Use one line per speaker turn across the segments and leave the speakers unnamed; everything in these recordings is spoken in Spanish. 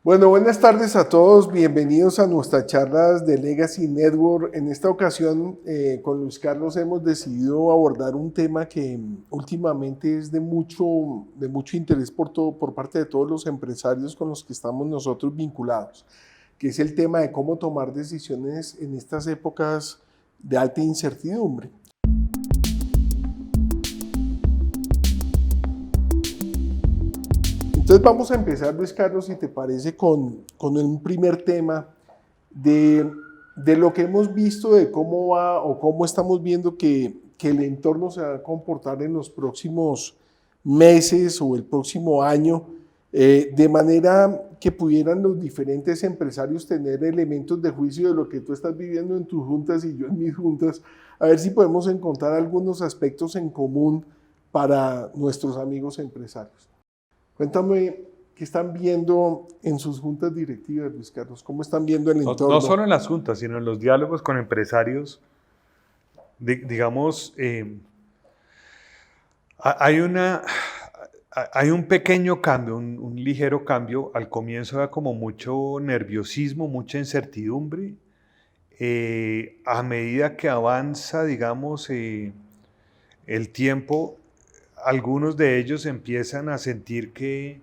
Bueno, buenas tardes a todos, bienvenidos a nuestras charlas de Legacy Network. En esta ocasión, con Luis Carlos hemos decidido abordar un tema que últimamente es de mucho interés por parte de todos los empresarios con los que estamos nosotros vinculados, que es el tema de cómo tomar decisiones en estas épocas de alta incertidumbre. Entonces vamos a empezar, Luis Carlos, si te parece, con un primer tema de lo que hemos visto, de cómo va o cómo estamos viendo que el entorno se va a comportar en los próximos meses o el próximo año, de manera que pudieran los diferentes empresarios tener elementos de juicio de lo que tú estás viviendo en tus juntas y yo en mis juntas, a ver si podemos encontrar algunos aspectos en común para nuestros amigos empresarios. Cuéntame, ¿qué están viendo en sus juntas directivas, Luis Carlos? ¿Cómo están viendo el entorno?
No solo en las juntas, sino en los diálogos con empresarios. Digamos, hay un pequeño cambio, un ligero cambio. Al comienzo era como mucho nerviosismo, mucha incertidumbre. A medida que avanza, digamos, el tiempo, algunos de ellos empiezan a sentir que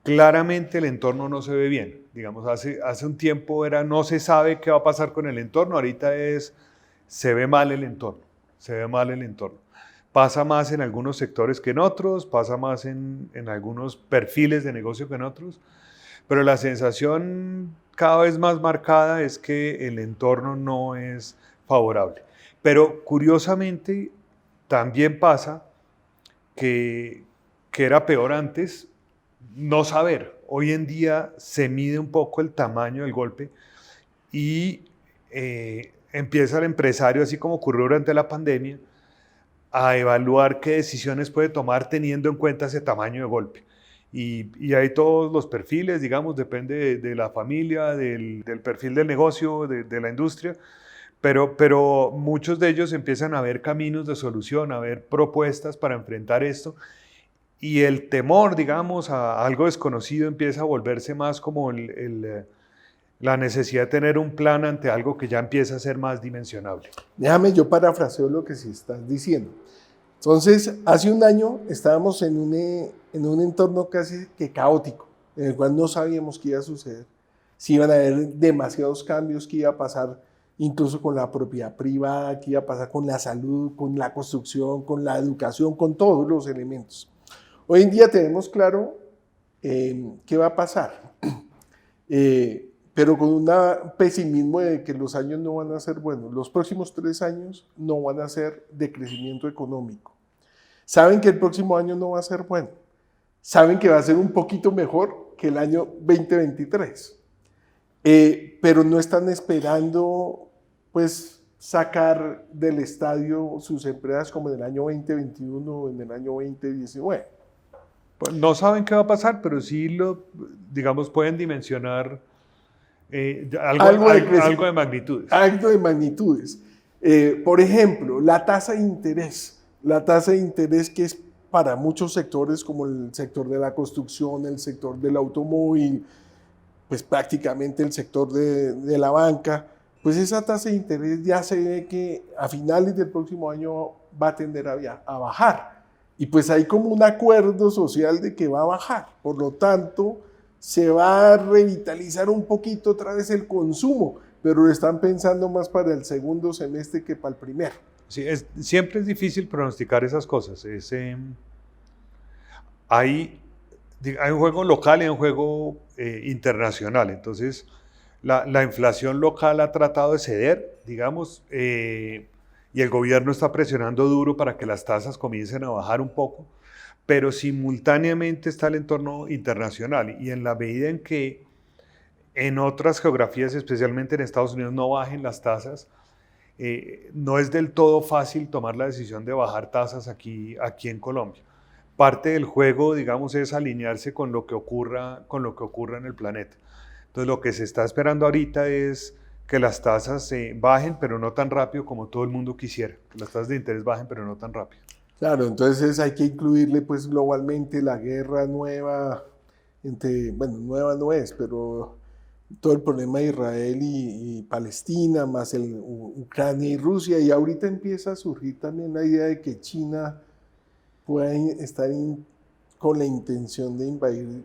claramente el entorno no se ve bien. Digamos, hace un tiempo no se sabe qué va a pasar con el entorno, ahorita se ve mal el entorno, se ve mal el entorno. Pasa más en algunos sectores que en otros, pasa más en algunos perfiles de negocio que en otros, pero la sensación cada vez más marcada es que el entorno no es favorable. Pero curiosamente también pasa que era peor antes no saber. Hoy en día se mide un poco el tamaño del golpe y empieza el empresario, así como ocurrió durante la pandemia, a evaluar qué decisiones puede tomar teniendo en cuenta ese tamaño de golpe. Y hay todos los perfiles, digamos, depende de la familia, del perfil del negocio, de la industria, pero muchos de ellos empiezan a ver caminos de solución, a ver propuestas para enfrentar esto, y el temor, digamos, a algo desconocido empieza a volverse más como la necesidad de tener un plan ante algo que ya empieza a ser más dimensionable.
Déjame, yo parafraseo lo que sí estás diciendo. Entonces, hace un año estábamos en un entorno casi que caótico, en el cual no sabíamos qué iba a suceder, si iban a haber demasiados cambios, qué iba a pasar incluso con la propiedad privada, qué iba a pasar con la salud, con la construcción, con la educación, con todos los elementos. Hoy en día tenemos claro qué va a pasar, pero con un pesimismo de que los años no van a ser buenos. Los próximos 3 años no van a ser de crecimiento económico. Saben que el próximo año no va a ser bueno. Saben que va a ser un poquito mejor que el año 2023. Pero no están esperando, pues, sacar del estadio sus empresas como en el año 2021 o en el año 2019.
No saben qué va a pasar, pero sí digamos, pueden dimensionar algo de magnitudes.
Algo de magnitudes. Por ejemplo, la tasa de interés. La tasa de interés que es para muchos sectores, como el sector de la construcción, el sector del automóvil, pues prácticamente el sector de la banca, pues esa tasa de interés ya se ve que a finales del próximo año va a tender a bajar. Y pues hay como un acuerdo social de que va a bajar. Por lo tanto, se va a revitalizar un poquito otra vez el consumo, pero lo están pensando más para el segundo semestre que para el primero.
Sí, siempre es difícil pronosticar esas cosas. Hay un juego local y un juego internacional. Entonces, la inflación local ha tratado de ceder, digamos, y el gobierno está presionando duro para que las tasas comiencen a bajar un poco, pero simultáneamente está el entorno internacional, y en la medida en que en otras geografías, especialmente en Estados Unidos, no bajen las tasas, no es del todo fácil tomar la decisión de bajar tasas aquí en Colombia. Parte del juego, digamos, es alinearse con lo que ocurra en el planeta. Entonces, lo que se está esperando ahorita es que las tasas bajen, pero no tan rápido como todo el mundo quisiera. Que las tasas de interés bajen, pero no tan rápido.
Claro, entonces hay que incluirle pues globalmente la guerra nueva bueno, nueva no es, pero todo el problema de Israel y Palestina, más Ucrania y Rusia, y ahorita empieza a surgir también la idea de que China pueda estar con la intención de invadir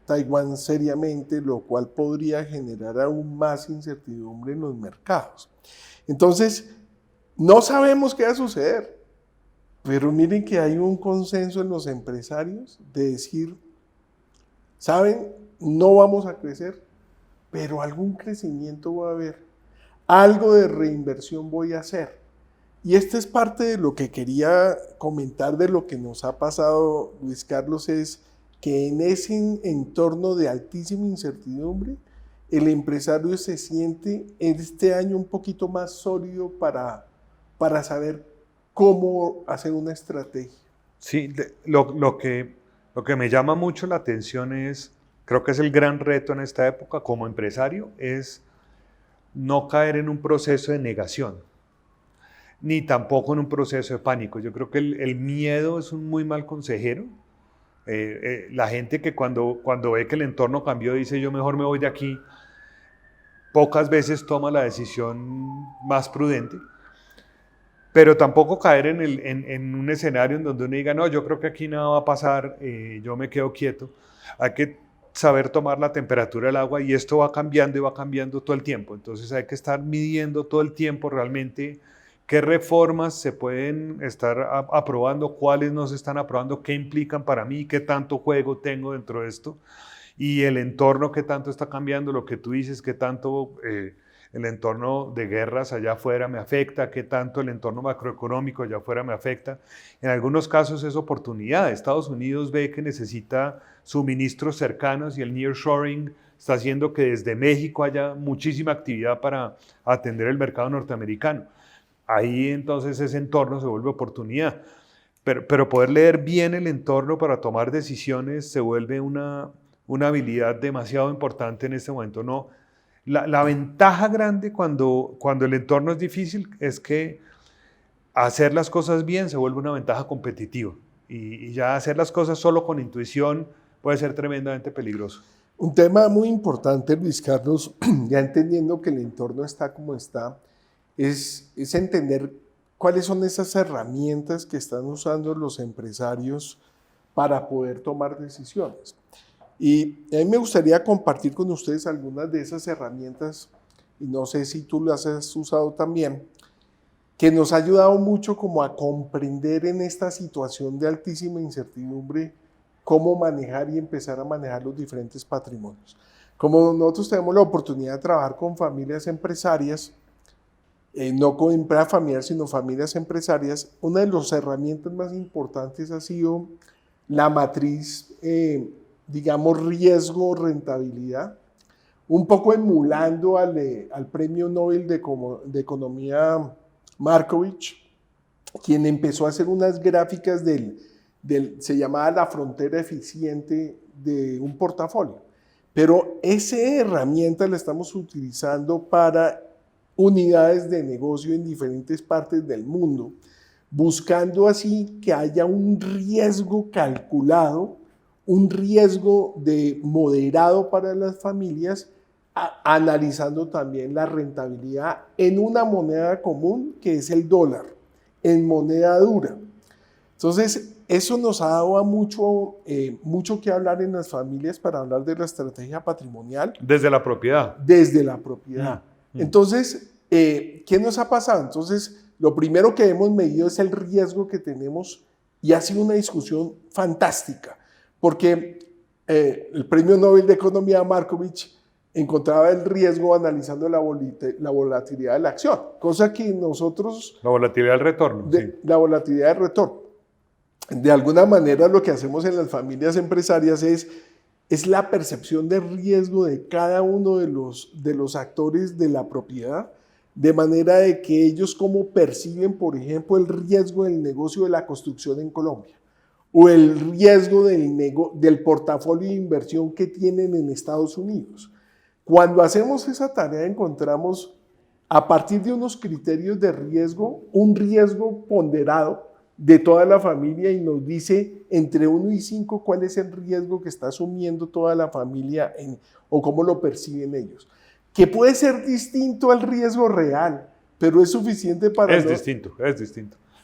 Taiwán seriamente, lo cual podría generar aún más incertidumbre en los mercados. Entonces, no sabemos qué va a suceder, pero miren que hay un consenso en los empresarios de decir, ¿saben? No vamos a crecer, pero algún crecimiento va a haber, algo de reinversión voy a hacer. Y esta es parte de lo que quería comentar de lo que nos ha pasado, Luis Carlos, es que en ese entorno de altísima incertidumbre, el empresario se siente este año un poquito más sólido para saber cómo hacer una estrategia.
Sí, lo que me llama mucho la atención es, creo que es el gran reto en esta época como empresario, es no caer en un proceso de negación, ni tampoco en un proceso de pánico. Yo creo que el miedo es un muy mal consejero. La gente que cuando ve que el entorno cambió dice yo mejor me voy de aquí, pocas veces toma la decisión más prudente. Pero tampoco caer en un escenario en donde uno diga, no, yo creo que aquí nada va a pasar, yo me quedo quieto. Hay que saber tomar la temperatura del agua y esto va cambiando y va cambiando todo el tiempo. Entonces hay que estar midiendo todo el tiempo realmente qué reformas se pueden estar aprobando, cuáles no se están aprobando, qué implican para mí, qué tanto juego tengo dentro de esto y el entorno qué tanto está cambiando, lo que tú dices, qué tanto el entorno de guerras allá afuera me afecta, qué tanto el entorno macroeconómico allá afuera me afecta. En algunos casos es oportunidad. Estados Unidos ve que necesita suministros cercanos y el nearshoring está haciendo que desde México haya muchísima actividad para atender el mercado norteamericano. Ahí entonces ese entorno se vuelve oportunidad. Pero poder leer bien el entorno para tomar decisiones se vuelve una habilidad demasiado importante en este momento. No, la ventaja grande cuando el entorno es difícil es que hacer las cosas bien se vuelve una ventaja competitiva y ya hacer las cosas solo con intuición puede ser tremendamente peligroso.
Un tema muy importante, Luis Carlos, ya entendiendo que el entorno está como está, es entender cuáles son esas herramientas que están usando los empresarios para poder tomar decisiones. Y a mí me gustaría compartir con ustedes algunas de esas herramientas, y no sé si tú las has usado también, que nos ha ayudado mucho como a comprender en esta situación de altísima incertidumbre cómo manejar y empezar a manejar los diferentes patrimonios. Como nosotros tenemos la oportunidad de trabajar con familias empresarias, no con empresa familiar, sino familias empresarias, una de las herramientas más importantes ha sido la matriz, digamos, riesgo-rentabilidad, un poco emulando al premio Nobel de Economía Markovich, quien empezó a hacer unas gráficas se llamaba la frontera eficiente de un portafolio. Pero esa herramienta la estamos utilizando para unidades de negocio en diferentes partes del mundo, buscando así que haya un riesgo calculado, un riesgo moderado para las familias, analizando también la rentabilidad en una moneda común que es el dólar, en moneda dura. Entonces, eso nos ha dado mucho que hablar en las familias para hablar de la estrategia patrimonial.
Desde la propiedad.
Desde la propiedad. Entonces, ¿qué nos ha pasado? Entonces, lo primero que hemos medido es el riesgo que tenemos y ha sido una discusión fantástica, porque el Premio Nobel de Economía Markovich encontraba el riesgo analizando la volatilidad de la acción, cosa que nosotros...
La volatilidad del retorno.
Sí. La volatilidad del retorno. De alguna manera lo que hacemos en las familias empresarias es la percepción de riesgo de cada uno de los actores de la propiedad, de manera de que ellos cómo perciben, por ejemplo, el riesgo del negocio de la construcción en Colombia, o el riesgo del portafolio de inversión que tienen en Estados Unidos. Cuando hacemos esa tarea encontramos, a partir de unos criterios de riesgo, un riesgo ponderado de toda la familia y nos dice entre 1 y 5 cuál es el riesgo que está asumiendo toda la familia o cómo lo perciben ellos. Que puede ser distinto al riesgo real, pero es suficiente para...
Es distinto.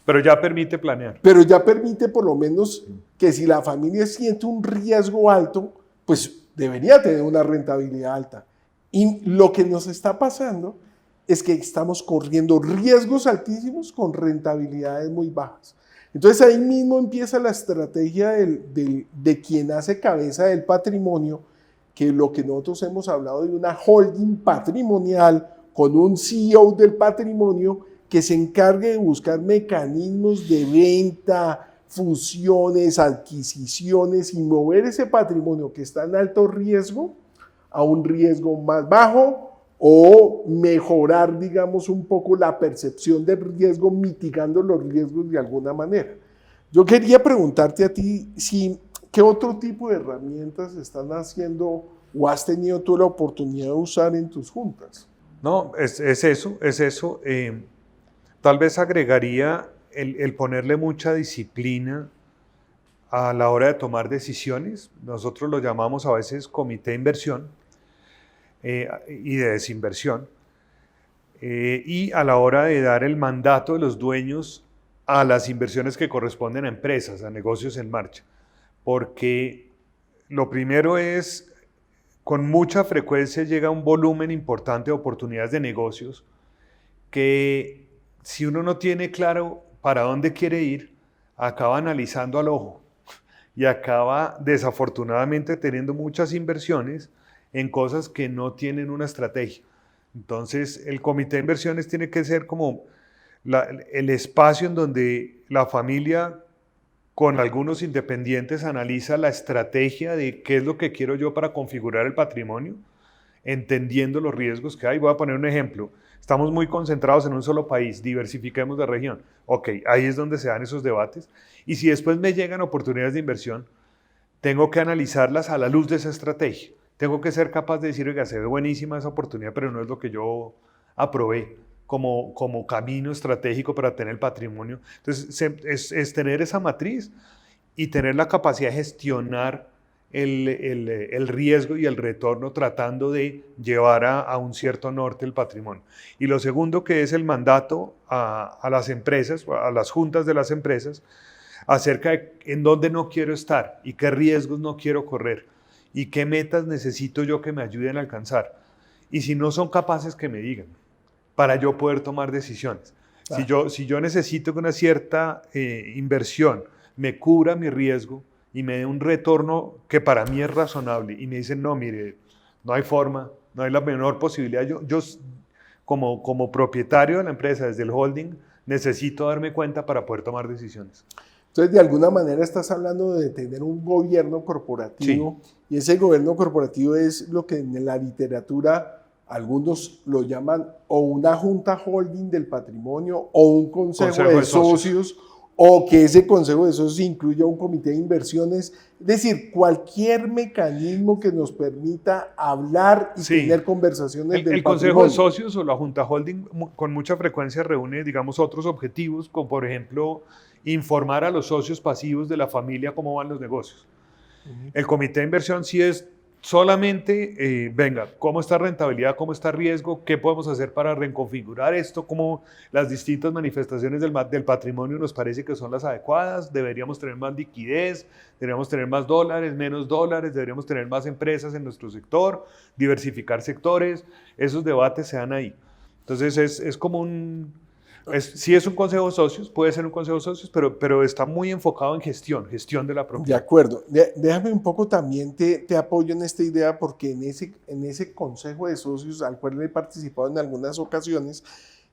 Pero ya permite planear.
Pero ya permite por lo menos que si la familia siente un riesgo alto, pues debería tener una rentabilidad alta. Y lo que nos está pasando es que estamos corriendo riesgos altísimos con rentabilidades muy bajas. Entonces ahí mismo empieza la estrategia de quien hace cabeza del patrimonio, que lo que nosotros hemos hablado de una holding patrimonial con un CEO del patrimonio que se encargue de buscar mecanismos de venta, fusiones, adquisiciones y mover ese patrimonio que está en alto riesgo a un riesgo más bajo o mejorar, digamos, un poco la percepción del riesgo, mitigando los riesgos de alguna manera. Yo quería preguntarte a ti qué otro tipo de herramientas están haciendo o has tenido tú la oportunidad de usar en tus juntas.
No, es eso. Tal vez agregaría el ponerle mucha disciplina a la hora de tomar decisiones. Nosotros lo llamamos a veces comité de inversión y de desinversión. Y a la hora de dar el mandato de los dueños a las inversiones que corresponden a empresas, a negocios en marcha. Porque lo primero es, con mucha frecuencia llega un volumen importante de oportunidades de negocios que si uno no tiene claro para dónde quiere ir, acaba analizando al ojo y acaba desafortunadamente teniendo muchas inversiones en cosas que no tienen una estrategia. Entonces el comité de inversiones tiene que ser como el espacio en donde la familia con algunos independientes analiza la estrategia de qué es lo que quiero yo para configurar el patrimonio, entendiendo los riesgos que hay. Voy a poner un ejemplo. Estamos muy concentrados en un solo país, diversifiquemos de región. Ok, ahí es donde se dan esos debates. Y si después me llegan oportunidades de inversión, tengo que analizarlas a la luz de esa estrategia. Tengo que ser capaz de decir, oiga, se ve buenísima esa oportunidad, pero no es lo que yo aprobé como camino estratégico para tener el patrimonio. Entonces, es tener esa matriz y tener la capacidad de gestionar el riesgo y el retorno tratando de llevar a un cierto norte el patrimonio. Y lo segundo, que es el mandato a las empresas, a las juntas de las empresas, acerca de en dónde no quiero estar y qué riesgos no quiero correr y qué metas necesito yo que me ayuden a alcanzar. Y si no son capaces, que me digan, para yo poder tomar decisiones. Claro. Si yo necesito que una cierta inversión me cubra mi riesgo y me dé un retorno que para mí es razonable y me dicen, no, mire, no hay forma, no hay la menor posibilidad. Yo como propietario de la empresa, desde el holding, necesito darme cuenta para poder tomar decisiones.
Entonces, de alguna manera estás hablando de tener un gobierno corporativo, sí. Y ese gobierno corporativo es lo que en la literatura algunos lo llaman o una junta holding del patrimonio o un consejo de socios, o que ese consejo de socios incluya un comité de inversiones, es decir, cualquier mecanismo que nos permita hablar y sí. Tener conversaciones del
patrimonio. El consejo de socios o la junta holding con mucha frecuencia reúne, digamos, otros objetivos, como por ejemplo, informar a los socios pasivos de la familia cómo van los negocios. El comité de inversión sí es solamente, venga, cómo está rentabilidad, cómo está riesgo, qué podemos hacer para reconfigurar esto, cómo las distintas manifestaciones del patrimonio nos parece que son las adecuadas, deberíamos tener más liquidez, deberíamos tener más dólares, menos dólares, deberíamos tener más empresas en nuestro sector, diversificar sectores, esos debates se dan ahí. Entonces es como sí es un consejo de socios, puede ser un consejo de socios, pero está muy enfocado en gestión de la propiedad.
De acuerdo. Déjame un poco también, te apoyo en esta idea, porque en ese consejo de socios, al cual he participado en algunas ocasiones,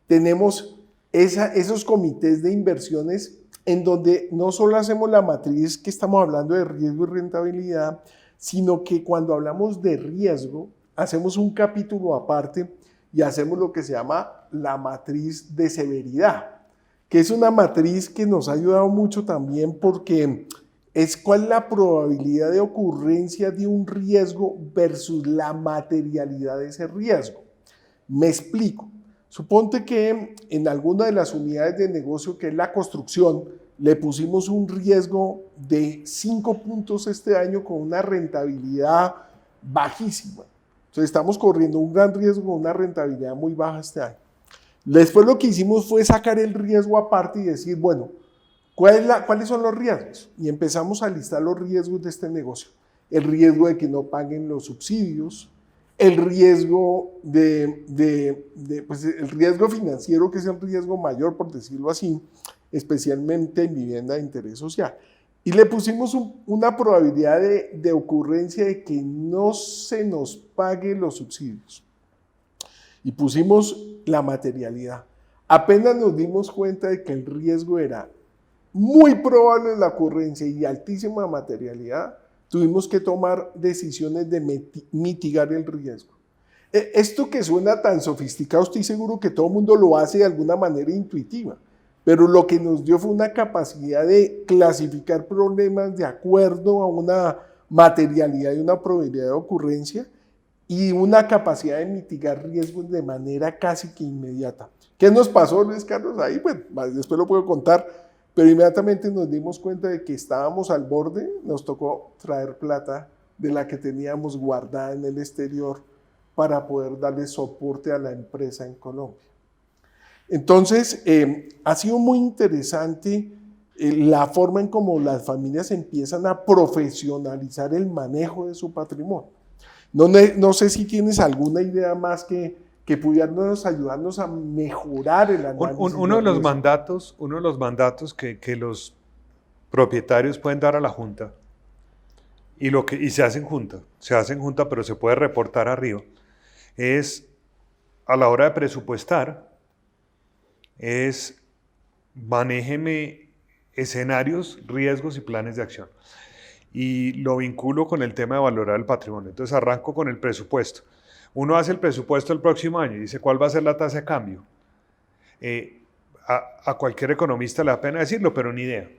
tenemos esos comités de inversiones en donde no solo hacemos la matriz que estamos hablando de riesgo y rentabilidad, sino que cuando hablamos de riesgo, hacemos un capítulo aparte y hacemos lo que se llama la matriz de severidad, que es una matriz que nos ha ayudado mucho también porque es cuál es la probabilidad de ocurrencia de un riesgo versus la materialidad de ese riesgo. Me explico. Suponte que en alguna de las unidades de negocio, que es la construcción, le pusimos un riesgo de 5 puntos este año con una rentabilidad bajísima. Entonces estamos corriendo un gran riesgo con una rentabilidad muy baja este año. Después lo que hicimos fue sacar el riesgo aparte y decir, bueno, ¿cuáles son los riesgos? Y empezamos a listar los riesgos de este negocio. El riesgo de que no paguen los subsidios, el riesgo pues el riesgo financiero, que es el riesgo mayor, por decirlo así, especialmente en vivienda de interés social. Y le pusimos una probabilidad de ocurrencia de que no se nos paguen los subsidios. Y pusimos la materialidad. Apenas nos dimos cuenta de que el riesgo era muy probable la ocurrencia y altísima materialidad, tuvimos que tomar decisiones de mitigar el riesgo. Esto que suena tan sofisticado, estoy seguro que todo el mundo lo hace de alguna manera intuitiva, pero lo que nos dio fue una capacidad de clasificar problemas de acuerdo a una materialidad y una probabilidad de ocurrencia y una capacidad de mitigar riesgos de manera casi que inmediata. ¿Qué nos pasó, Luis Carlos? Ahí, bueno, después lo puedo contar, pero inmediatamente nos dimos cuenta de que estábamos al borde, nos tocó traer plata de la que teníamos guardada en el exterior para poder darle soporte a la empresa en Colombia. Entonces, ha sido muy interesante la forma en cómo las familias empiezan a profesionalizar el manejo de su patrimonio. No sé si tienes alguna idea más que pudiéramos ayudarnos a mejorar el análisis.
Uno de los mandatos que los propietarios pueden dar a la junta, y se hacen junta, pero se puede reportar arriba, es a la hora de presupuestar, es manéjeme escenarios, riesgos y planes de acción. Y lo vinculo con el tema de valorar el patrimonio. Entonces arranco con el presupuesto. Uno hace el presupuesto el próximo año y dice cuál va a ser la tasa de cambio. A cualquier economista le da pena decirlo, pero ni idea.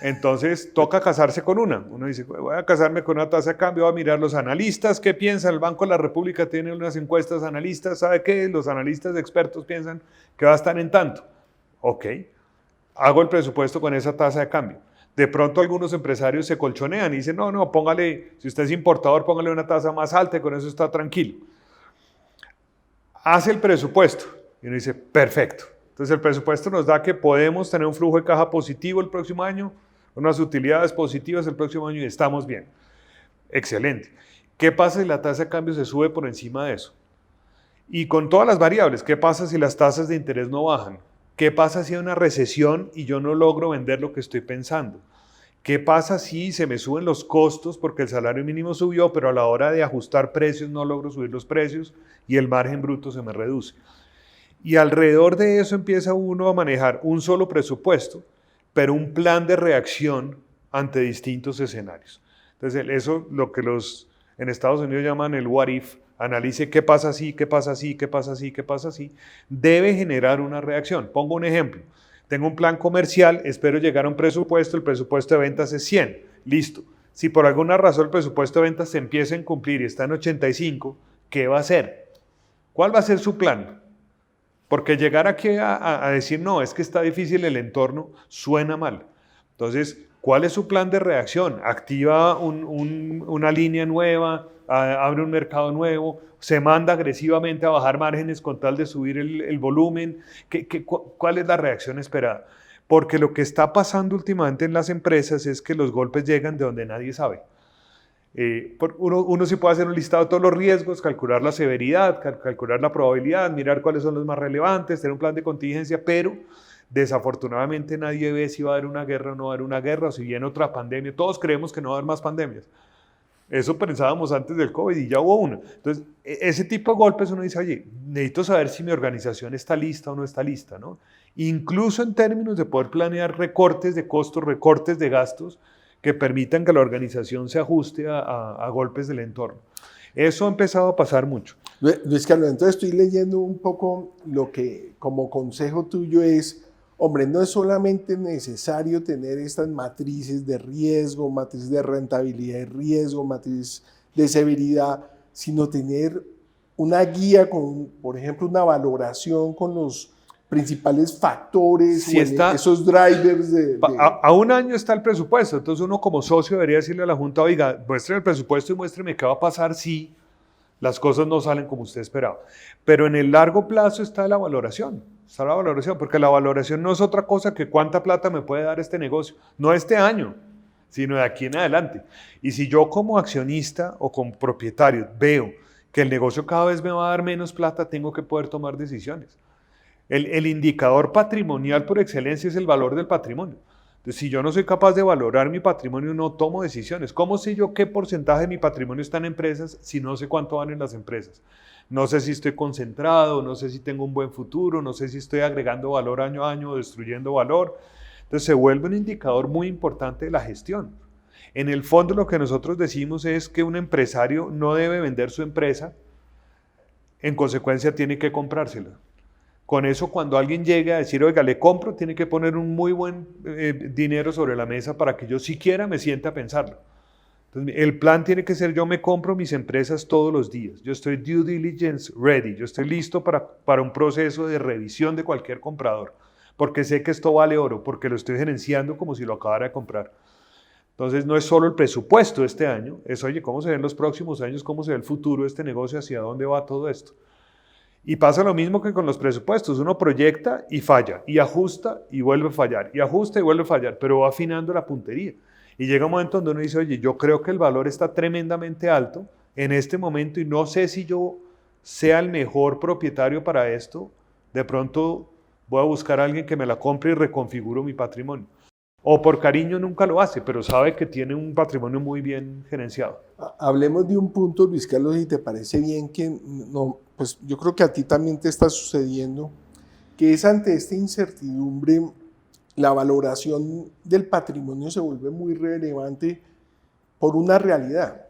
Entonces toca casarse con una. Uno dice, voy a casarme con una tasa de cambio, voy a mirar los analistas, ¿qué piensan? El Banco de la República tiene unas encuestas analistas, ¿sabe qué? Los analistas expertos piensan que va a estar en tanto. Ok, hago el presupuesto con esa tasa de cambio. De pronto algunos empresarios se colchonean y dicen, no, póngale, si usted es importador, póngale una tasa más alta y con eso está tranquilo. Hace el presupuesto y uno dice, perfecto. Entonces el presupuesto nos da que podemos tener un flujo de caja positivo el próximo año, unas utilidades positivas el próximo año y estamos bien. Excelente. ¿Qué pasa si la tasa de cambio se sube por encima de eso? Y con todas las variables, ¿qué pasa si las tasas de interés no bajan? ¿Qué pasa si hay una recesión y yo no logro vender lo que estoy pensando? ¿Qué pasa si se me suben los costos porque el salario mínimo subió, pero a la hora de ajustar precios no logro subir los precios y el margen bruto se me reduce? Y alrededor de eso empieza uno a manejar un solo presupuesto, pero un plan de reacción ante distintos escenarios. Entonces, eso lo que los en Estados Unidos llaman el what if, analice qué pasa así, qué pasa así, qué pasa así, qué pasa así, debe generar una reacción. Pongo un ejemplo. Tengo un plan comercial, espero llegar a un presupuesto, el presupuesto de ventas es 100, listo. Si por alguna razón el presupuesto de ventas se empieza a cumplir y está en 85, ¿qué va a hacer? ¿Cuál va a ser su plan? Porque llegar aquí a decir, no, es que está difícil el entorno, suena mal. Entonces, ¿cuál es su plan de reacción? ¿Activa una línea nueva? ¿Abre un mercado nuevo? ¿Se manda agresivamente a bajar márgenes con tal de subir el volumen? ¿Cuál es la reacción esperada? Porque lo que está pasando últimamente en las empresas es que los golpes llegan de donde nadie sabe. Uno sí puede hacer un listado de todos los riesgos, calcular la severidad, calcular la probabilidad, mirar cuáles son los más relevantes, tener un plan de contingencia, pero desafortunadamente nadie ve si va a haber una guerra o no va a haber una guerra, o si viene otra pandemia. Todos creemos que no va a haber más pandemias. Eso pensábamos antes del COVID y ya hubo una. Entonces, ese tipo de golpes uno dice, oye, necesito saber si mi organización está lista o no está lista, ¿no? Incluso en términos de poder planear recortes de costos, recortes de gastos, que permitan que la organización se ajuste a golpes del entorno. Eso ha empezado a pasar mucho.
Luis Carlos, entonces estoy leyendo un poco lo que como consejo tuyo es, hombre, no es solamente necesario tener estas matrices de riesgo, matrices de rentabilidad de riesgo, matrices de severidad, sino tener una guía con, por ejemplo, una valoración con los principales factores
Si
o
está,
esos drivers
a un año está el presupuesto, entonces uno como socio debería decirle a la Junta, oiga, muéstreme el presupuesto y muéstreme qué va a pasar si las cosas no salen como usted esperaba. Pero en el largo plazo está la valoración, porque la valoración no es otra cosa que cuánta plata me puede dar este negocio, no este año, sino de aquí en adelante. Y si yo como accionista o como propietario veo que el negocio cada vez me va a dar menos plata, tengo que poder tomar decisiones. El indicador patrimonial por excelencia es el valor del patrimonio. Entonces, si yo no soy capaz de valorar mi patrimonio, no tomo decisiones. ¿Cómo sé yo qué porcentaje de mi patrimonio está en empresas si no sé cuánto van en las empresas? No sé si estoy concentrado, no sé si tengo un buen futuro, no sé si estoy agregando valor año a año o destruyendo valor. Entonces, se vuelve un indicador muy importante de la gestión. En el fondo, lo que nosotros decimos es que un empresario no debe vender su empresa, en consecuencia tiene que comprársela. Con eso, cuando alguien llegue a decir, oiga, le compro, tiene que poner un muy buen dinero sobre la mesa para que yo siquiera me sienta a pensarlo. Entonces, el plan tiene que ser, yo me compro mis empresas todos los días. Yo estoy due diligence ready, yo estoy listo para un proceso de revisión de cualquier comprador, porque sé que esto vale oro, porque lo estoy gerenciando como si lo acabara de comprar. Entonces, no es solo el presupuesto de este año, es, oye, ¿cómo se ven los próximos años? ¿Cómo se ve el futuro de este negocio? ¿Hacia dónde va todo esto? Y pasa lo mismo que con los presupuestos, uno proyecta y falla, y ajusta y vuelve a fallar, y ajusta y vuelve a fallar, pero va afinando la puntería. Y llega un momento donde uno dice, oye, yo creo que el valor está tremendamente alto en este momento y no sé si yo sea el mejor propietario para esto, de pronto voy a buscar a alguien que me la compre y reconfiguro mi patrimonio. O por cariño nunca lo hace, pero sabe que tiene un patrimonio muy bien gerenciado.
Hablemos de un punto, Luis Carlos, si te parece bien, que no, pues yo creo que a ti también te está sucediendo, que es ante esta incertidumbre, la valoración del patrimonio se vuelve muy relevante por una realidad.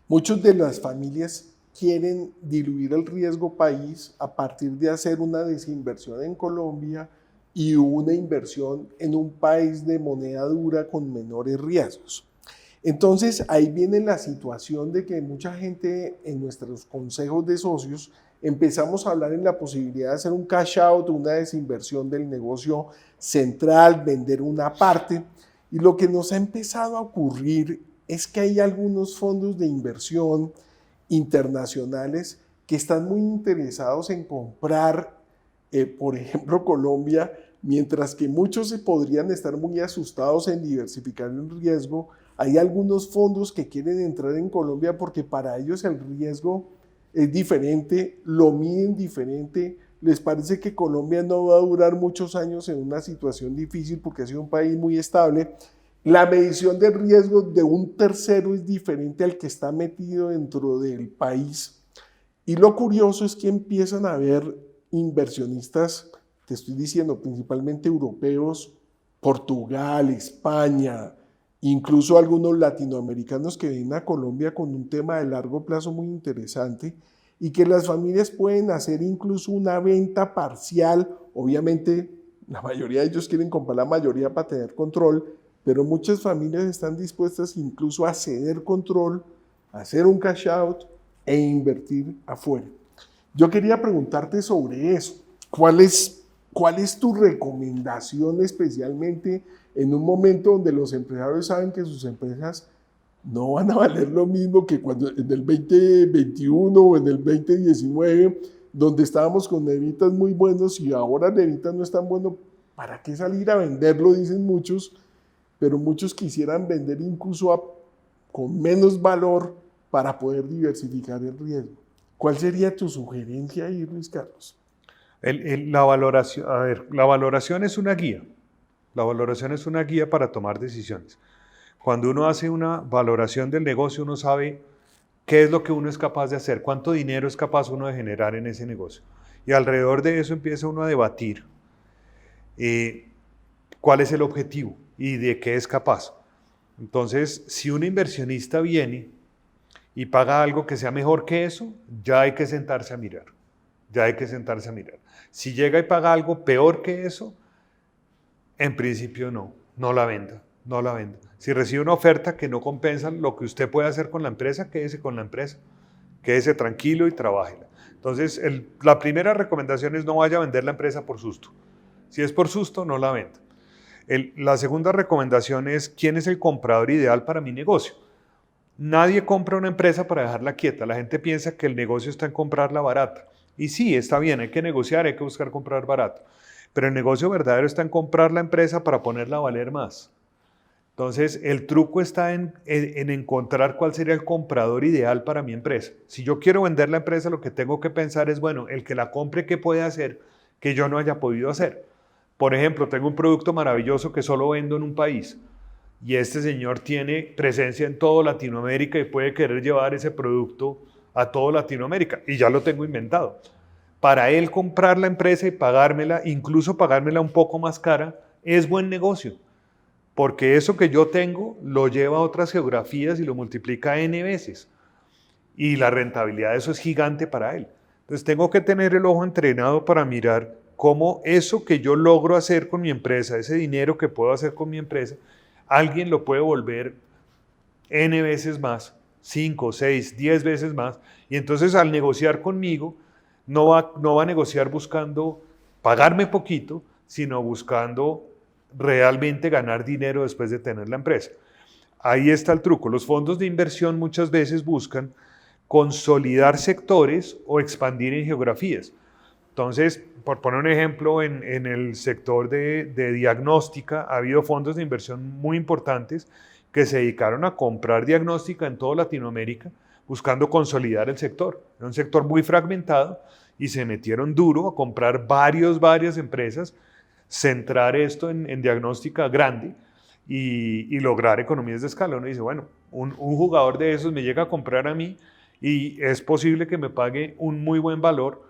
Muchas de las familias quieren diluir el riesgo país a partir de hacer una desinversión en Colombia y una inversión en un país de moneda dura con menores riesgos. Entonces ahí viene la situación de que mucha gente en nuestros consejos de socios empezamos a hablar en la posibilidad de hacer un cash out, una desinversión del negocio central, vender una parte, y lo que nos ha empezado a ocurrir es que hay algunos fondos de inversión internacionales que están muy interesados en comprar, por ejemplo, Colombia, mientras que muchos se podrían estar muy asustados en diversificar el riesgo. Hay algunos fondos que quieren entrar en Colombia porque para ellos el riesgo es diferente, lo miden diferente, les parece que Colombia no va a durar muchos años en una situación difícil porque ha sido un país muy estable. La medición del riesgo de un tercero es diferente al que está metido dentro del país. Y lo curioso es que empiezan a haber inversionistas, te estoy diciendo, principalmente europeos, Portugal, España, incluso algunos latinoamericanos que vienen a Colombia con un tema de largo plazo muy interesante y que las familias pueden hacer incluso una venta parcial. Obviamente, la mayoría de ellos quieren comprar la mayoría para tener control, pero muchas familias están dispuestas incluso a ceder control, a hacer un cash out e invertir afuera. Yo quería preguntarte sobre eso. ¿Cuál es tu recomendación especialmente en un momento donde los empresarios saben que sus empresas no van a valer lo mismo que cuando en el 2021 o en el 2019, donde estábamos con levitas muy buenos y ahora levitas no están buenos? ¿Para qué salir a venderlo? Dicen muchos, pero muchos quisieran vender incluso con menos valor para poder diversificar el riesgo. ¿Cuál sería tu sugerencia ahí, Luis Carlos?
La valoración es una guía. La valoración es una guía para tomar decisiones. Cuando uno hace una valoración del negocio, uno sabe qué es lo que uno es capaz de hacer, cuánto dinero es capaz uno de generar en ese negocio. Y alrededor de eso empieza uno a debatir cuál es el objetivo y de qué es capaz. Entonces, si un inversionista viene y paga algo que sea mejor que eso, ya hay que sentarse a mirar. Si llega y paga algo peor que eso, en principio no la venda. Si recibe una oferta que no compensa lo que usted puede hacer con la empresa, quédese con la empresa, quédese tranquilo y trabájela. Entonces, la primera recomendación es no vaya a vender la empresa por susto. Si es por susto, no la venda. La segunda recomendación es quién es el comprador ideal para mi negocio. Nadie compra una empresa para dejarla quieta. La gente piensa que el negocio está en comprarla barata. Y sí, está bien, hay que negociar, hay que buscar comprar barato. Pero el negocio verdadero está en comprar la empresa para ponerla a valer más. Entonces, el truco está en encontrar cuál sería el comprador ideal para mi empresa. Si yo quiero vender la empresa, lo que tengo que pensar es, bueno, el que la compre, ¿qué puede hacer que yo no haya podido hacer? Por ejemplo, tengo un producto maravilloso que solo vendo en un país y este señor tiene presencia en toda Latinoamérica y puede querer llevar ese producto a toda Latinoamérica y ya lo tengo inventado. Para él comprar la empresa y pagármela, incluso pagármela un poco más cara, es buen negocio. Porque eso que yo tengo lo lleva a otras geografías y lo multiplica N veces. Y la rentabilidad de eso es gigante para él. Entonces tengo que tener el ojo entrenado para mirar cómo eso que yo logro hacer con mi empresa, ese dinero que puedo hacer con mi empresa, alguien lo puede volver N veces más, 5, 6, 10 veces más. Y entonces al negociar conmigo, no va a negociar buscando pagarme poquito, sino buscando realmente ganar dinero después de tener la empresa. Ahí está el truco. Los fondos de inversión muchas veces buscan consolidar sectores o expandir en geografías. Entonces, por poner un ejemplo, en el sector de diagnóstica ha habido fondos de inversión muy importantes que se dedicaron a comprar diagnóstica en toda Latinoamérica buscando consolidar el sector. Era un sector muy fragmentado y se metieron duro a comprar varias empresas, centrar esto en diagnóstica grande y lograr economías de escala. Uno dice, bueno, un jugador de esos me llega a comprar a mí y es posible que me pague un muy buen valor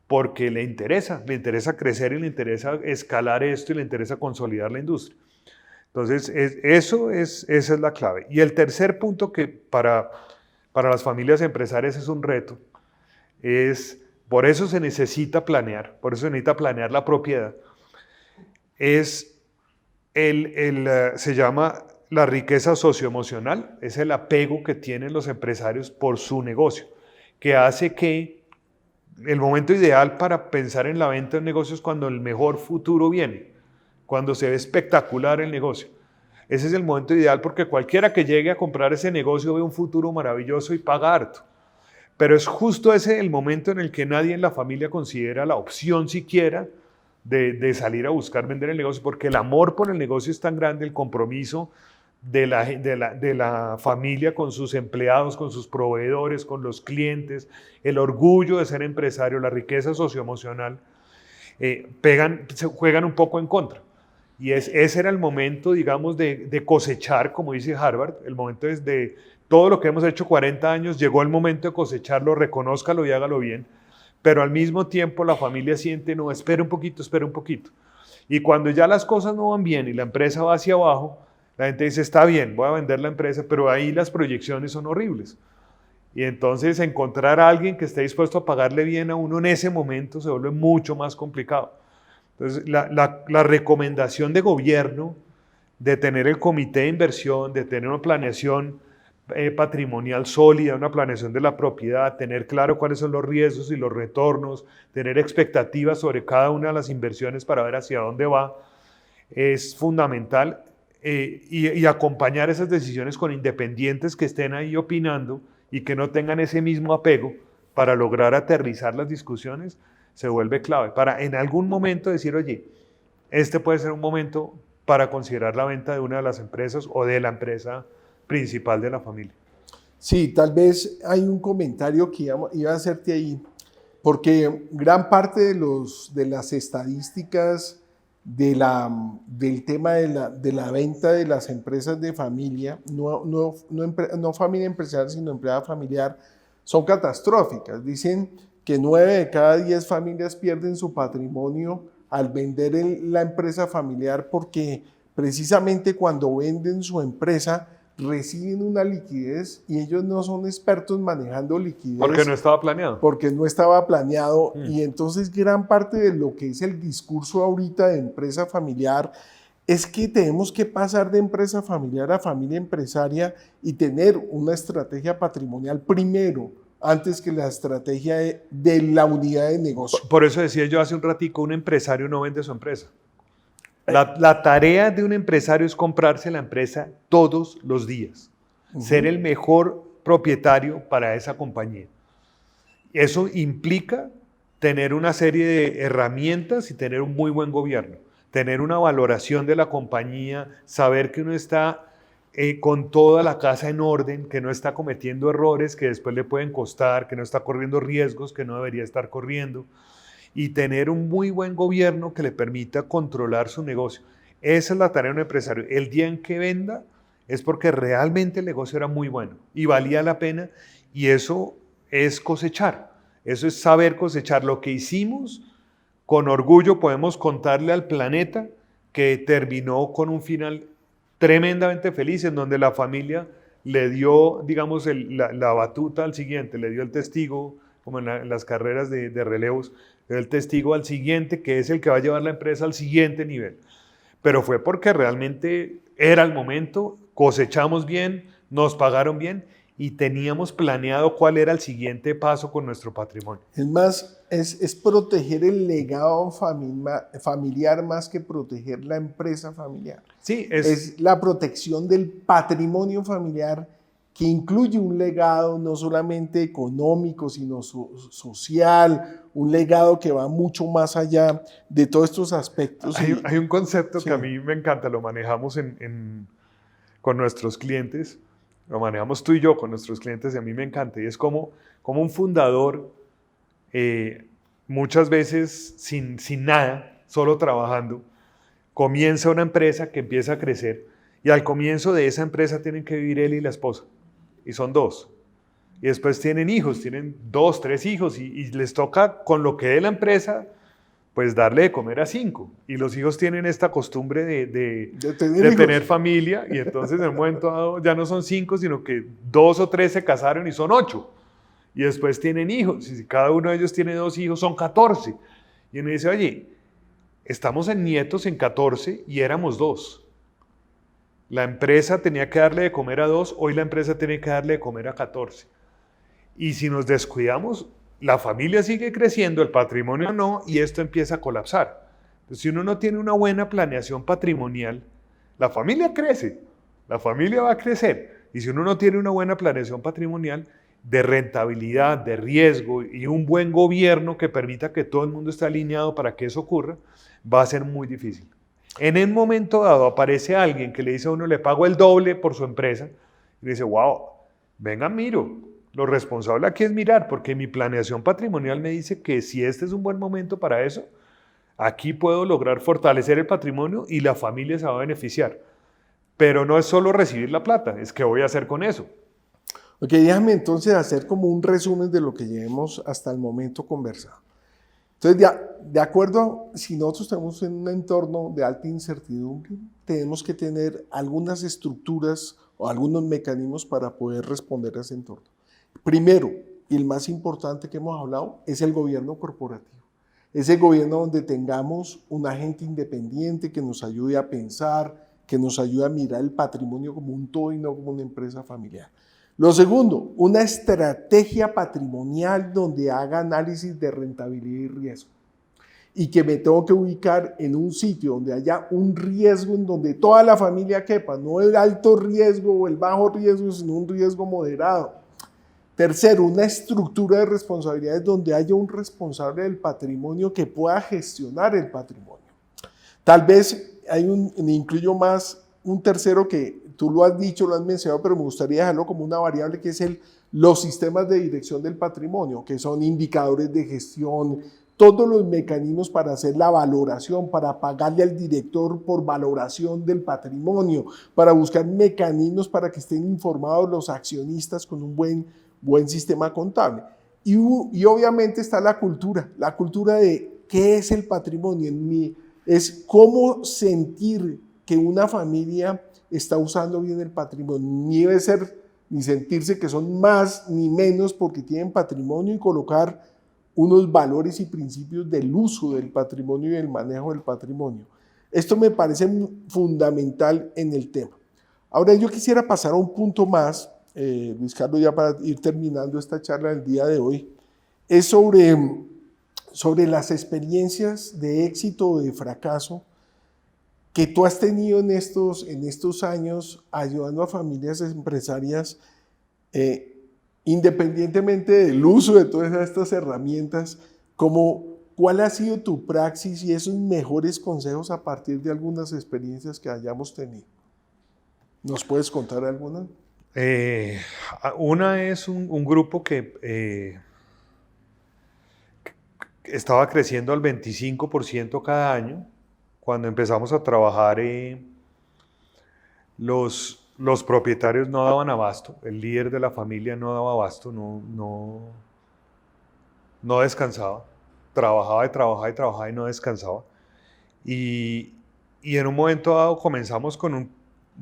porque le interesa crecer y le interesa escalar esto y le interesa consolidar la industria. Entonces, esa es la clave. Y el tercer punto que para las familias empresarias es un reto, por eso se necesita planear, por eso se necesita planear la propiedad, se llama la riqueza socioemocional, es el apego que tienen los empresarios por su negocio, que hace que el momento ideal para pensar en la venta de un negocio es cuando el mejor futuro viene, cuando se ve espectacular el negocio. Ese es el momento ideal porque cualquiera que llegue a comprar ese negocio ve un futuro maravilloso y paga harto. Pero es justo ese el momento en el que nadie en la familia considera la opción siquiera de salir a buscar vender el negocio, porque el amor por el negocio es tan grande, el compromiso de la familia con sus empleados, con sus proveedores, con los clientes, el orgullo de ser empresario, la riqueza socioemocional, juegan un poco en contra. Y ese era el momento, digamos, de cosechar, como dice Harvard, el momento de todo lo que hemos hecho 40 años, llegó el momento de cosecharlo, reconózcalo y hágalo bien, pero al mismo tiempo la familia siente, no, espera un poquito. Y cuando ya las cosas no van bien y la empresa va hacia abajo, la gente dice, está bien, voy a vender la empresa, pero ahí las proyecciones son horribles. Y entonces encontrar a alguien que esté dispuesto a pagarle bien a uno en ese momento se vuelve mucho más complicado. Entonces, la recomendación de gobierno de tener el comité de inversión, de tener una planeación patrimonial sólida, una planeación de la propiedad, tener claro cuáles son los riesgos y los retornos, tener expectativas sobre cada una de las inversiones para ver hacia dónde va, es fundamental y acompañar esas decisiones con independientes que estén ahí opinando y que no tengan ese mismo apego para lograr aterrizar las discusiones, se vuelve clave para en algún momento decir, oye, este puede ser un momento para considerar la venta de una de las empresas o de la empresa principal de la familia.
Sí, tal vez hay un comentario que iba a hacerte ahí, porque gran parte de las estadísticas del tema de la venta de las empresas de familia, no familia empresarial, sino empleada familiar, son catastróficas. Dicen que 9 de cada 10 familias pierden su patrimonio al vender la empresa familiar porque precisamente cuando venden su empresa reciben una liquidez y ellos no son expertos manejando liquidez.
Porque no estaba planeado.
Porque no estaba planeado y entonces gran parte de lo que es el discurso ahorita de empresa familiar es que tenemos que pasar de empresa familiar a familia empresaria y tener una estrategia patrimonial primero antes que la estrategia de la unidad de negocio.
Por eso decía yo hace un ratico, un empresario no vende su empresa. La tarea de un empresario es comprarse la empresa todos los días, ser el mejor propietario para esa compañía. Eso implica tener una serie de herramientas y tener un muy buen gobierno, tener una valoración de la compañía, saber que uno está con toda la casa en orden, que no está cometiendo errores que después le pueden costar, que no está corriendo riesgos que no debería estar corriendo, y tener un muy buen gobierno que le permita controlar su negocio. Esa es la tarea de un empresario. El día en que venda es porque realmente el negocio era muy bueno y valía la pena, y eso es cosechar. Eso es saber cosechar. Lo que hicimos, con orgullo podemos contarle al planeta que terminó con un final tremendamente feliz, en donde la familia le dio, digamos, la batuta al siguiente, le dio el testigo, como en las carreras de relevos, le dio el testigo al siguiente, que es el que va a llevar la empresa al siguiente nivel. Pero fue porque realmente era el momento, cosechamos bien, nos pagaron bien, y teníamos planeado cuál era el siguiente paso con nuestro patrimonio.
Es más, es proteger el legado familiar más que proteger la empresa familiar.
Sí,
es la protección del patrimonio familiar, que incluye un legado no solamente económico, sino social, un legado que va mucho más allá de todos estos aspectos.
Hay un concepto que a mí me encanta, lo manejamos con nuestros clientes, lo manejamos tú y yo con nuestros clientes, y a mí me encanta, y es como un fundador, muchas veces sin nada, solo trabajando, comienza una empresa que empieza a crecer, y al comienzo de esa empresa tienen que vivir él y la esposa, y son dos, y después tienen hijos, tienen 2, 3 hijos, y les toca, con lo que dé la empresa, pues darle de comer a 5, y los hijos tienen esta costumbre de tener familia, y entonces en un momento dado ya no son 5, sino que 2 o 3 se casaron y son 8, y después tienen hijos, y si cada uno de ellos tiene 2 hijos son 14, y uno dice, oye, estamos en nietos en 14 y éramos 2, la empresa tenía que darle de comer a 2, hoy la empresa tiene que darle de comer a 14, y si nos descuidamos, la familia sigue creciendo, el patrimonio no, y esto empieza a colapsar. Entonces, si uno no tiene una buena planeación patrimonial, la familia crece, la familia va a crecer, y si uno no tiene una buena planeación patrimonial de rentabilidad, de riesgo y un buen gobierno que permita que todo el mundo esté alineado para que eso ocurra, va a ser muy difícil. En un momento dado aparece alguien que le dice a uno, le pago el doble por su empresa, y le dice, wow, venga, miro. Lo responsable aquí es mirar, porque mi planeación patrimonial me dice que si este es un buen momento para eso, aquí puedo lograr fortalecer el patrimonio y la familia se va a beneficiar. Pero no es solo recibir la plata, es qué voy a hacer con eso.
Ok, déjame entonces hacer como un resumen de lo que llevemos hasta el momento conversado. Entonces, de acuerdo, si nosotros estamos en un entorno de alta incertidumbre, tenemos que tener algunas estructuras o algunos mecanismos para poder responder a ese entorno. Primero, y el más importante que hemos hablado, es el gobierno corporativo. Ese gobierno donde tengamos un agente independiente que nos ayude a pensar, que nos ayude a mirar el patrimonio como un todo y no como una empresa familiar. Lo segundo, una estrategia patrimonial donde haga análisis de rentabilidad y riesgo. Y que me tengo que ubicar en un sitio donde haya un riesgo en donde toda la familia quepa, no el alto riesgo o el bajo riesgo, sino un riesgo moderado. Tercero, una estructura de responsabilidades donde haya un responsable del patrimonio que pueda gestionar el patrimonio. Tal vez me incluyo más un tercero que tú lo has dicho, lo has mencionado, pero me gustaría dejarlo como una variable que es los sistemas de dirección del patrimonio, que son indicadores de gestión, todos los mecanismos para hacer la valoración, para pagarle al director por valoración del patrimonio, para buscar mecanismos para que estén informados los accionistas con un buen sistema contable. Y obviamente está la cultura de qué es el patrimonio, es cómo sentir que una familia está usando bien el patrimonio. Ni debe ser ni sentirse que son más ni menos porque tienen patrimonio, y colocar unos valores y principios del uso del patrimonio y del manejo del patrimonio. Esto me parece fundamental en el tema. Ahora yo quisiera pasar a un punto más, Luis Carlos, ya para ir terminando esta charla del día de hoy, es sobre las experiencias de éxito o de fracaso que tú has tenido en estos años ayudando a familias empresarias, independientemente del uso de todas estas herramientas, ¿cuál ha sido tu praxis y esos mejores consejos a partir de algunas experiencias que hayamos tenido? ¿Nos puedes contar alguna?
Una es un grupo que estaba creciendo al 25% cada año. Cuando empezamos a trabajar, los propietarios no daban abasto, el líder de la familia no daba abasto, no descansaba, trabajaba y trabajaba y trabajaba y no descansaba. Y en un momento dado comenzamos con un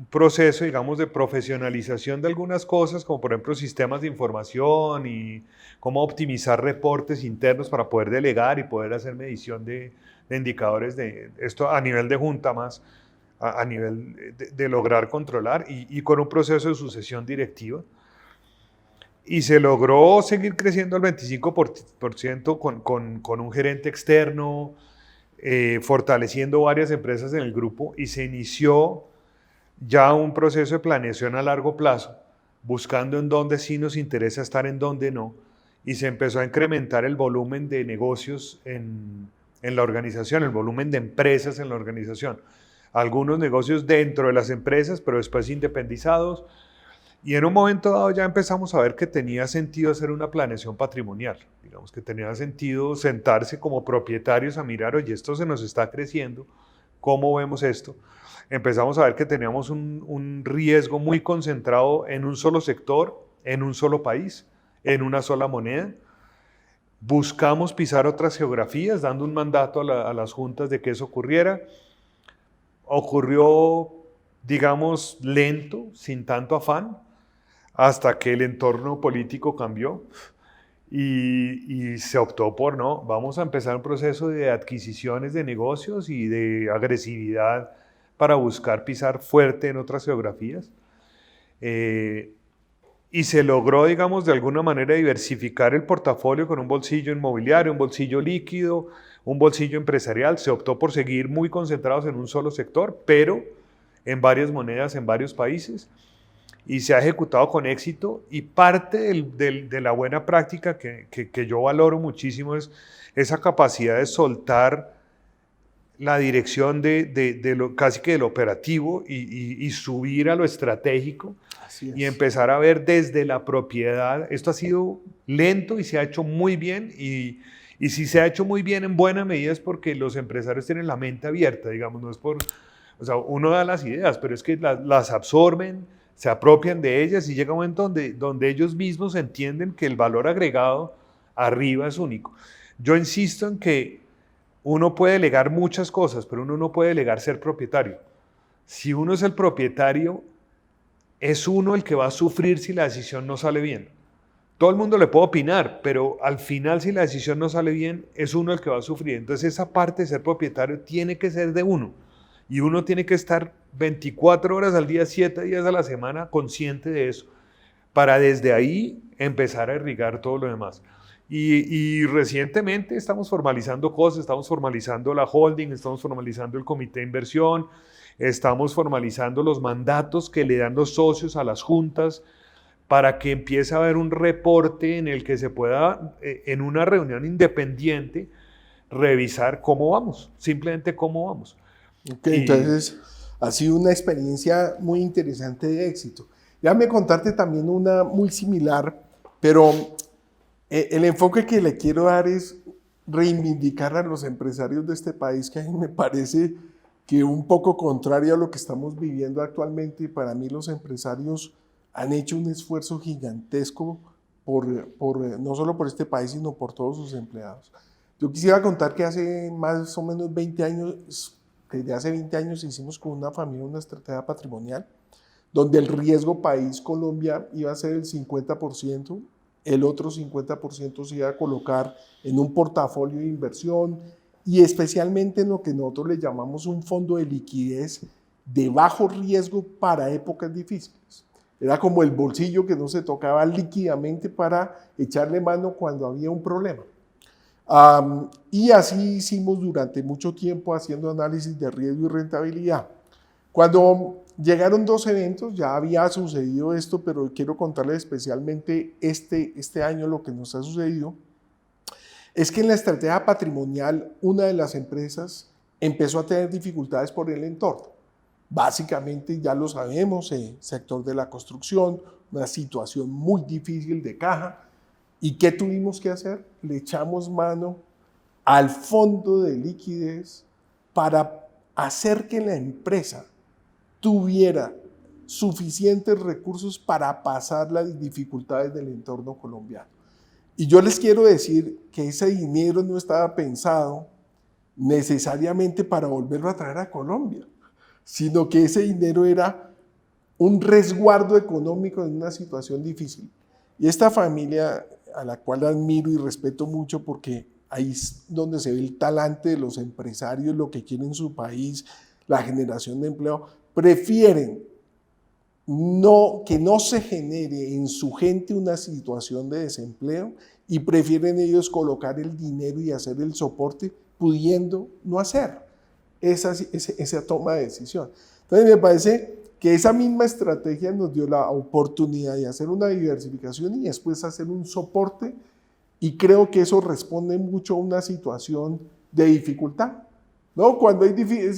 proceso, digamos, de profesionalización de algunas cosas, como por ejemplo sistemas de información y cómo optimizar reportes internos para poder delegar y poder hacer medición de indicadores de esto a nivel de junta más, a nivel de lograr controlar y con un proceso de sucesión directiva. Y se logró seguir creciendo al 25% con un gerente externo, fortaleciendo varias empresas en el grupo, y se inició ya un proceso de planeación a largo plazo, buscando en dónde sí nos interesa estar, en dónde no, y se empezó a incrementar el volumen de negocios en la organización, el volumen de empresas en la organización. Algunos negocios dentro de las empresas, pero después independizados. Y en un momento dado ya empezamos a ver que tenía sentido hacer una planeación patrimonial. Digamos que tenía sentido sentarse como propietarios a mirar, oye, esto se nos está creciendo, ¿cómo vemos esto? Empezamos a ver que teníamos un riesgo muy concentrado en un solo sector, en un solo país, en una sola moneda. Buscamos pisar otras geografías, dando un mandato a las juntas de que eso ocurriera. Ocurrió, digamos, lento, sin tanto afán, hasta que el entorno político cambió y se optó por, no, vamos a empezar un proceso de adquisiciones de negocios y de agresividad para buscar pisar fuerte en otras geografías. Y se logró, digamos, de alguna manera diversificar el portafolio con un bolsillo inmobiliario, un bolsillo líquido, un bolsillo empresarial. Se optó por seguir muy concentrados en un solo sector, pero en varias monedas, en varios países. Y se ha ejecutado con éxito, y parte de la buena práctica que yo valoro muchísimo es esa capacidad de soltar la dirección casi que del operativo y subir a lo estratégico y empezar a ver desde la propiedad. Esto ha sido lento y se ha hecho muy bien, y si se ha hecho muy bien en buena medida es porque los empresarios tienen la mente abierta, digamos, no es por, o sea, uno da las ideas, pero es que las absorben, se apropian de ellas y llega un momento donde ellos mismos entienden que el valor agregado arriba es único. Yo insisto en que uno puede delegar muchas cosas, pero uno no puede delegar ser propietario. Si uno es el propietario, es uno el que va a sufrir si la decisión no sale bien. Todo el mundo le puede opinar, pero al final si la decisión no sale bien, es uno el que va a sufrir. Entonces esa parte de ser propietario tiene que ser de uno. Y uno tiene que estar 24 horas al día, 7 días a la semana consciente de eso, para desde ahí empezar a irrigar todo lo demás. Y recientemente estamos formalizando cosas, estamos formalizando la holding, estamos formalizando el comité de inversión, estamos formalizando los mandatos que le dan los socios a las juntas, para que empiece a haber un reporte en el que se pueda, en una reunión independiente, revisar cómo vamos, simplemente cómo vamos.
Okay, entonces ha sido una experiencia muy interesante de éxito. Déjame contarte también una muy similar, pero el enfoque que le quiero dar es reivindicar a los empresarios de este país, que a mí me parece que un poco contrario a lo que estamos viviendo actualmente. Para mí los empresarios han hecho un esfuerzo gigantesco no solo por este país, sino por todos sus empleados. Yo quisiera contar que hace más o menos 20 años, desde hace 20 años hicimos con una familia una estrategia patrimonial, donde el riesgo país Colombia iba a ser el 50%, el otro 50% se iba a colocar en un portafolio de inversión, y especialmente en lo que nosotros le llamamos un fondo de liquidez de bajo riesgo para épocas difíciles. Era como el bolsillo que no se tocaba líquidamente para echarle mano cuando había un problema. Y así hicimos durante mucho tiempo haciendo análisis de riesgo y rentabilidad. Cuando llegaron 2 eventos, ya había sucedido esto, pero quiero contarles especialmente este año lo que nos ha sucedido, es que en la estrategia patrimonial una de las empresas empezó a tener dificultades por el entorno. Básicamente, ya lo sabemos, el sector de la construcción, una situación muy difícil de caja. ¿Y qué tuvimos que hacer? Le echamos mano al fondo de liquidez para hacer que la empresa tuviera suficientes recursos para pasar las dificultades del entorno colombiano. Y yo les quiero decir que ese dinero no estaba pensado necesariamente para volverlo a traer a Colombia, sino que ese dinero era un resguardo económico en una situación difícil. Y esta familia, a la cual admiro y respeto mucho, porque ahí es donde se ve el talante de los empresarios, lo que quieren en su país, la generación de empleo, prefieren que no se genere en su gente una situación de desempleo y prefieren ellos colocar el dinero y hacer el soporte pudiendo no hacer esa toma de decisión. Entonces me parece que esa misma estrategia nos dio la oportunidad de hacer una diversificación y después hacer un soporte, y creo que eso responde mucho a una situación de dificultad, ¿no? Cuando hay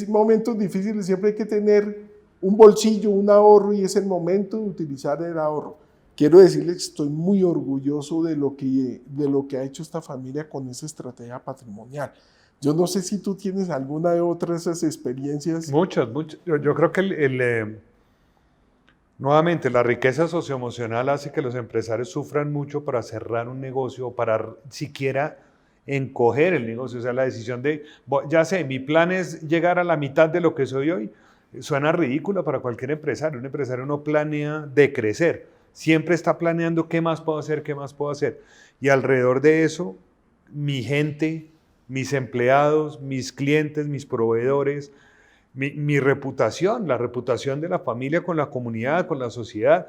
momentos difíciles siempre hay que tener un bolsillo, un ahorro, y es el momento de utilizar el ahorro. Quiero decirles que estoy muy orgulloso de lo que ha hecho esta familia con esa estrategia patrimonial. Yo no sé si tú tienes alguna de otras esas experiencias.
Muchas. Yo creo que nuevamente, la riqueza socioemocional hace que los empresarios sufran mucho para cerrar un negocio o para siquiera encoger el negocio. O sea, la decisión de, ya sé, mi plan es llegar a la mitad de lo que soy hoy, suena ridícula para cualquier empresario. Un empresario no planea decrecer, siempre está planeando qué más puedo hacer, qué más puedo hacer. Y alrededor de eso, mi gente, mis empleados, mis clientes, mis proveedores, mi reputación, la reputación de la familia con la comunidad, con la sociedad,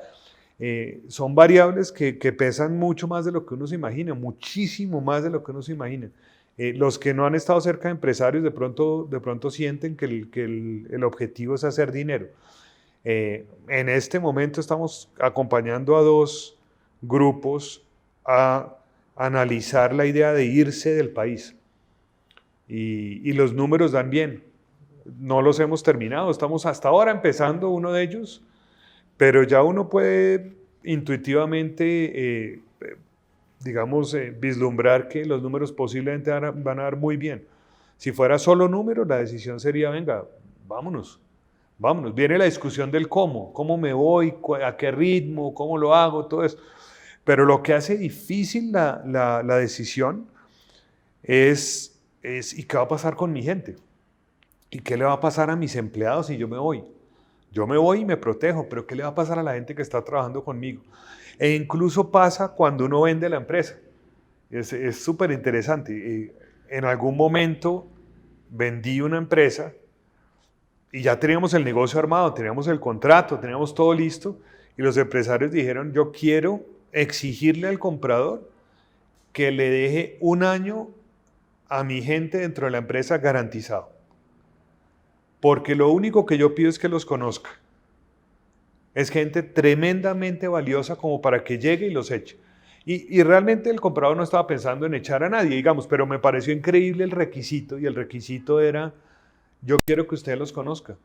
son variables que pesan mucho más de lo que uno se imagina, muchísimo más de lo que uno se imagina. Los que no han estado cerca de empresarios de pronto sienten que el objetivo es hacer dinero. En este momento estamos acompañando a 2 grupos a analizar la idea de irse del país. Y los números dan bien. No los hemos terminado, estamos hasta ahora empezando uno de ellos, pero ya uno puede intuitivamente, vislumbrar que los números posiblemente van a dar muy bien. Si fuera solo números, la decisión sería, venga, vámonos. Viene la discusión del cómo me voy, a qué ritmo, cómo lo hago, todo eso. Pero lo que hace difícil la decisión es ¿y qué va a pasar con mi gente? ¿Y qué le va a pasar a mis empleados si yo me voy? Yo me voy y me protejo, pero ¿qué le va a pasar a la gente que está trabajando conmigo? E incluso pasa cuando uno vende la empresa. Es súper interesante. En algún momento vendí una empresa y ya teníamos el negocio armado, teníamos el contrato, teníamos todo listo, y los empresarios dijeron, yo quiero exigirle al comprador que le deje 1 año a mi gente dentro de la empresa garantizado. Porque lo único que yo pido es que los conozca. Es gente tremendamente valiosa como para que llegue y los eche. Y realmente el comprador no estaba pensando en echar a nadie, digamos, pero me pareció increíble el requisito, y el requisito era, yo quiero que usted los conozca.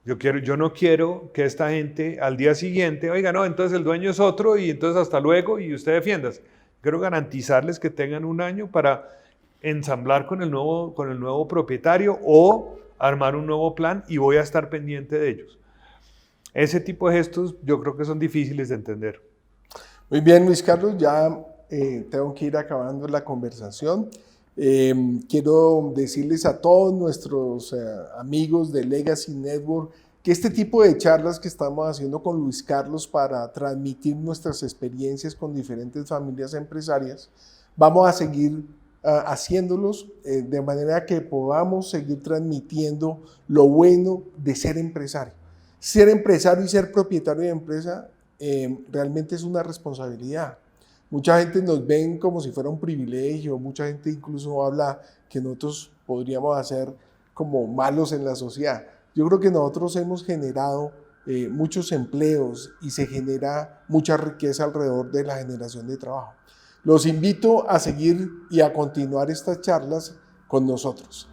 Yo no quiero que esta gente al día siguiente, oiga, no, entonces el dueño es otro y entonces hasta luego y usted defiendas. Quiero garantizarles que tengan 1 año para ensamblar con el nuevo propietario o armar un nuevo plan, y voy a estar pendiente de ellos. Ese tipo de gestos yo creo que son difíciles de entender.
Muy bien, Luis Carlos, ya tengo que ir acabando la conversación. Quiero decirles a todos nuestros amigos de Legacy Network que este tipo de charlas que estamos haciendo con Luis Carlos para transmitir nuestras experiencias con diferentes familias empresarias, vamos a seguir haciéndolos de manera que podamos seguir transmitiendo lo bueno de ser empresario. Ser empresario y ser propietario de empresa realmente es una responsabilidad. Mucha gente nos ven como si fuera un privilegio, mucha gente incluso habla que nosotros podríamos hacer como malos en la sociedad. Yo creo que nosotros hemos generado muchos empleos y se genera mucha riqueza alrededor de la generación de trabajo. Los invito a seguir y a continuar estas charlas con nosotros.